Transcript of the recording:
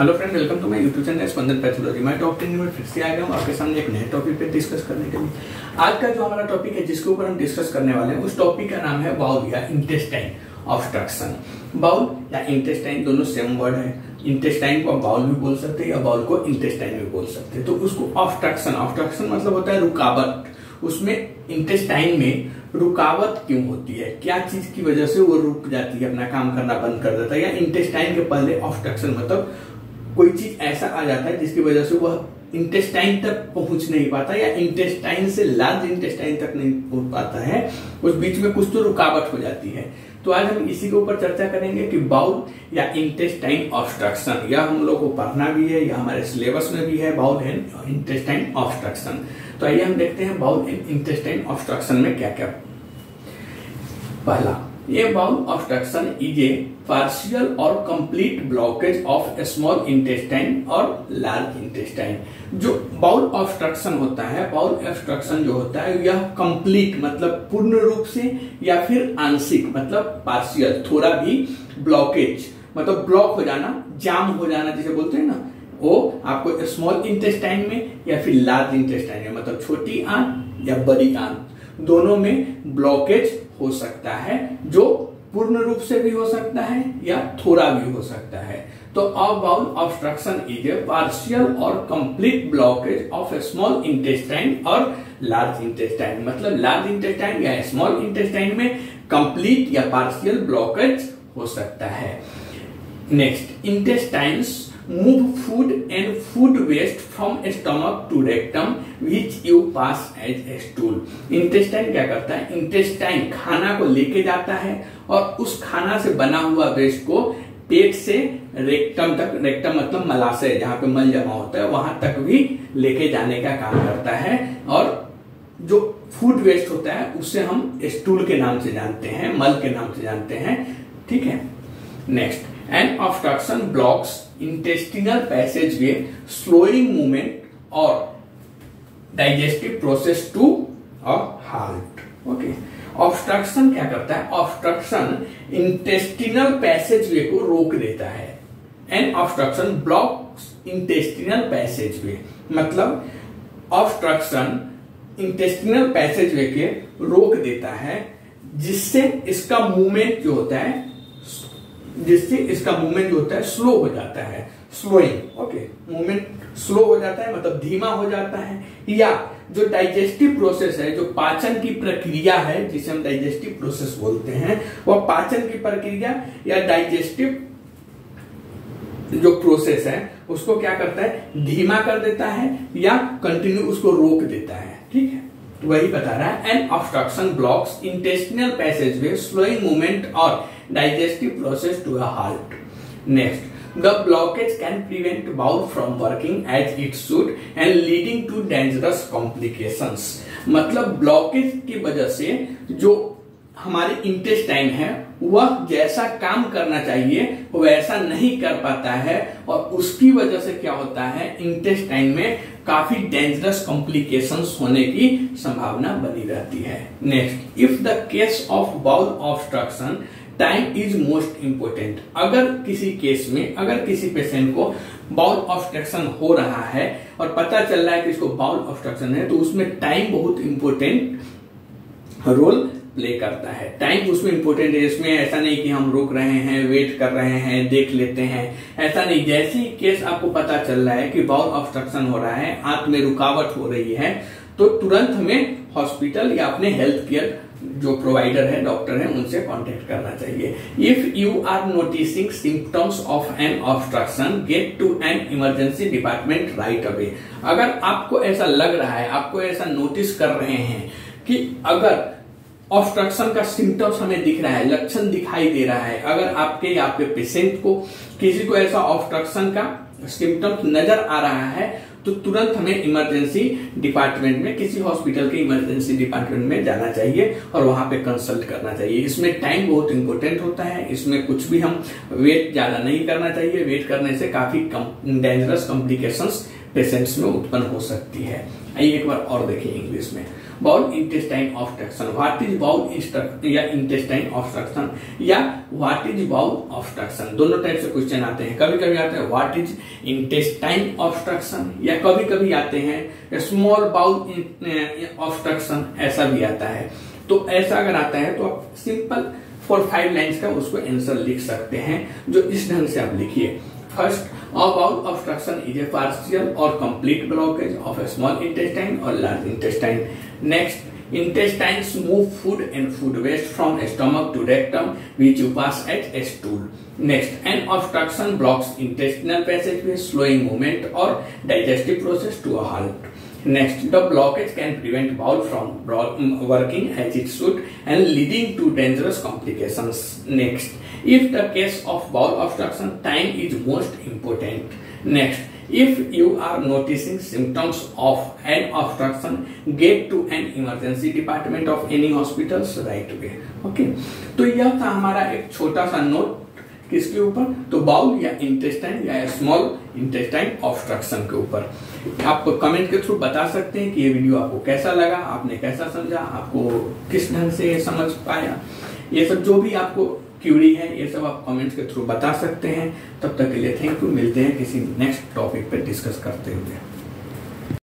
Hello friend, welcome to my YouTube channel Spandan pathology. मैं doctor न्यूमर फिर से आ गया हूँ आपके सामने एक नए टॉपिक पे डिस्कस करने के लिए। आज का जो हमारा टॉपिक है जिसके ऊपर हम डिस्कस करने वाले हैं उस टॉपिक का नाम है बाउल या इंटेस्टाइन ऑब्स्ट्रक्शन। बाउल या इंटेस्टाइन दोनों सेम वर्ड है। इंटेस्टाइन को आप बाउल भी बोल सकते हैं या बाउल को इंटेस्टाइन भी बोल सकते हैं। तो उसको ऑब्स्ट्रक्शन मतलब होता है रुकावट। उसमें इंटेस्टाइन में रुकावट क्यों होती है, क्या चीज की वजह से वो रुक जाती है, अपना काम करना बंद कर देता है, या इंटेस्टाइन के पहले ऑब्स्ट्रक्शन मतलब कोई चीज ऐसा आ जाता है जिसकी वजह से वह इंटेस्टाइन तक पहुंच नहीं पाता या इंटेस्टाइन से लार्ज इंटेस्टाइन तक नहीं पहुंच पाता है, उस बीच में कुछ तो रुकावट हो जाती है। तो आज हम इसी के ऊपर चर्चा करेंगे कि बाउल या इंटेस्टाइन ऑब्स्ट्रक्शन, या हम लोग को पढ़ना भी है या हमारे सिलेबस में भी है बाउल एंड इंटेस्टाइन ऑब्स्ट्रक्शन। तो आइए हम देखते हैं बाउल एंड इंटेस्टाइन ऑब्स्ट्रक्शन में क्या क्या। पहला, ये bowel obstruction is a partial और complete blockage of small intestine और लार्ज इंटेस्टाइन। जो बाउल ऑब्स्ट्रक्शन होता है, बाउल ऑब्स्ट्रक्शन जो होता है यह कंप्लीट मतलब पूर्ण रूप से या फिर आंशिक मतलब पार्शियल, थोड़ा भी ब्लॉकेज मतलब ब्लॉक हो जाना, जाम हो जाना जिसे बोलते हैं ना, वो आपको स्मॉल इंटेस्टाइन में या फिर लार्ज इंटेस्टाइन में मतलब छोटी आंत या बड़ी आंत दोनों में ब्लॉकेज हो सकता है, जो पूर्ण रूप से भी हो सकता है या थोड़ा भी हो सकता है। तो a bowel obstruction is a partial और complete blockage of a small intestine और लार्ज इंटेस्टाइन मतलब लार्ज इंटेस्टाइन या स्मॉल इंटेस्टाइन में कंप्लीट या पार्शियल ब्लॉकेज हो सकता है। Next, intestines move food and food waste from stomach to rectum which you pass as a stool। Intestine क्या करता है, इंटेस्टाइन खाना को लेके जाता है और उस खाना से बना हुआ वेस्ट को पेट से रेक्टम तक, रेक्टम मतलब मलाशय जहां पे मल जमा होता है वहां तक भी लेके जाने का काम करता है। और जो फूड वेस्ट होता है उसे हम स्टूल के नाम से जानते हैं, मल के नाम से जानते हैं। ठीक है। Next, an obstruction blocks intestinal passageway slowing movement or digestive process to a halt। Okay, obstruction क्या करता है, ऑब्स्ट्रक्शन इंटेस्टिनल पैसेजवे को रोक देता है। एन ऑब्स्ट्रक्शन ब्लॉक्स इंटेस्टिनल पैसेजवे मतलब ऑब्स्ट्रक्शन इंटेस्टिनल पैसेजवे के रोक देता है, जिससे इसका मूवमेंट जो होता है स्लो हो जाता है, स्लोइंग। ओके, मूवमेंट स्लो हो जाता है मतलब धीमा हो जाता है, या जो डाइजेस्टिव प्रोसेस है, जो पाचन की प्रक्रिया है जिसे हम डाइजेस्टिव प्रोसेस बोलते हैं, वह पाचन की प्रक्रिया या डाइजेस्टिव जो प्रोसेस है उसको क्या करता है, धीमा कर देता है या कंटिन्यू उसको रोक देता है। ठीक है, तो वही बता रहा है, an obstruction blocks intestinal passageway slowing movement और digestive process to a halt। Next, the blockage can prevent bowel from working as it should and leading to dangerous complications। मतलब ब्लॉकेज की वजह से जो हमारे इंटेस्टाइन है वह जैसा काम करना चाहिए वैसा नहीं कर पाता है, और उसकी वजह से क्या होता है, इंटेस्टाइन में काफी डेंजरस कॉम्प्लिकेशंस होने की संभावना बनी रहती है। Next, if the case of bowel obstruction time is most important. अगर किसी केस में, अगर किसी पेशेंट को बाउल ऑब्स्ट्रक्शन हो रहा है और पता चल रहा है कि इसको बाउल ऑब्स्ट्रक्शन है, तो उसमें टाइम बहुत इंपोर्टेंट रोल प्ले करता है। टाइम उसमें इंपोर्टेंट है। इसमें ऐसा नहीं कि हम रुक रहे हैं, वेट कर रहे हैं, देख लेते हैं, ऐसा नहीं। जैसे ही केस आपको पता चल रहा है कि बाउल ऑब्स्ट्रक्शन हो रहा है, आंत में रुकावट हो रही है, तो तुरंत हमें हॉस्पिटल या अपने हेल्थ केयर जो प्रोवाइडर है, डॉक्टर है, उनसे कांटेक्ट करना चाहिए। If you are noticing symptoms of an obstruction, get to an emergency department right away. अगर आपको ऐसा लग रहा है, आपको ऐसा नोटिस कर रहे हैं कि अगर ऑब्स्ट्रक्शन का सिम्टम्स हमें दिख रहा है, लक्षण दिखाई दे रहा है, अगर आपके या आपके पेशेंट को किसी को ऐसा ऑब्स्ट्रक्शन का सिम्टम्स नजर आ रहा है, तो तुरंत हमें इमरजेंसी डिपार्टमेंट में, किसी हॉस्पिटल के इमरजेंसी डिपार्टमेंट में जाना चाहिए और वहां पे कंसल्ट करना चाहिए। इसमें टाइम बहुत इंपॉर्टेंट होता है। इसमें कुछ भी हम वेट ज्यादा नहीं करना चाहिए। वेट करने से काफी डेंजरस कॉम्प्लिकेशंस पेशेंट्स में उत्पन्न हो सकती है। आइए एक बार और देखिए इंग्लिश में। Bowel intestine obstruction, what is bowel या इंटेस्टाइन ऑब्स्ट्रक्शन या व्हाट इज बाउल ऑब्स्ट्रक्शन, दोनों टाइप से क्वेश्चन आते हैं। कभी कभी आते हैं व्हाट इज इंटेस्टाइन ऑब्स्ट्रक्शन या कभी कभी आते हैं स्मॉल बाउल ऑब्स्ट्रक्शन, ऐसा भी आता है। तो ऐसा अगर आता है तो आप सिंपल 4-5 लाइन्स का उसको आंसर लिख सकते हैं, जो इस ढंग से आप लिखिए। First, a bowel obstruction is a partial or complete blockage of a small intestine or large intestine. Next, intestines move food and food waste from stomach to rectum, which you pass as a stool. Next, an obstruction blocks intestinal passageway, slowing movement or digestive process to a halt. Next, the blockage can prevent bowel from working as it should and leading to dangerous complications. Next, if the case of bowel obstruction, time is most important. Next, if you are noticing symptoms of an obstruction, get to an emergency department of any hospitals right away. Okay, तो यह था हमारा एक छोटा सा note किसके ऊपर, तो बाउल या इंटेस्टाइन या स्मॉल इंटेस्टाइन ऑब्स्ट्रक्शन के ऊपर। आप कमेंट के थ्रू बता सकते हैं कि ये वीडियो आपको कैसा लगा, आपने कैसा समझा, आपको किस ढंग से समझ पाया, ये सब जो भी आपको क्यूरी है ये सब आप कमेंट्स के थ्रू बता सकते हैं। तब तक के लिए थैंक यू, मिलते हैं किसी नेक्स्ट टॉपिक पे डिस्कस करते हुए।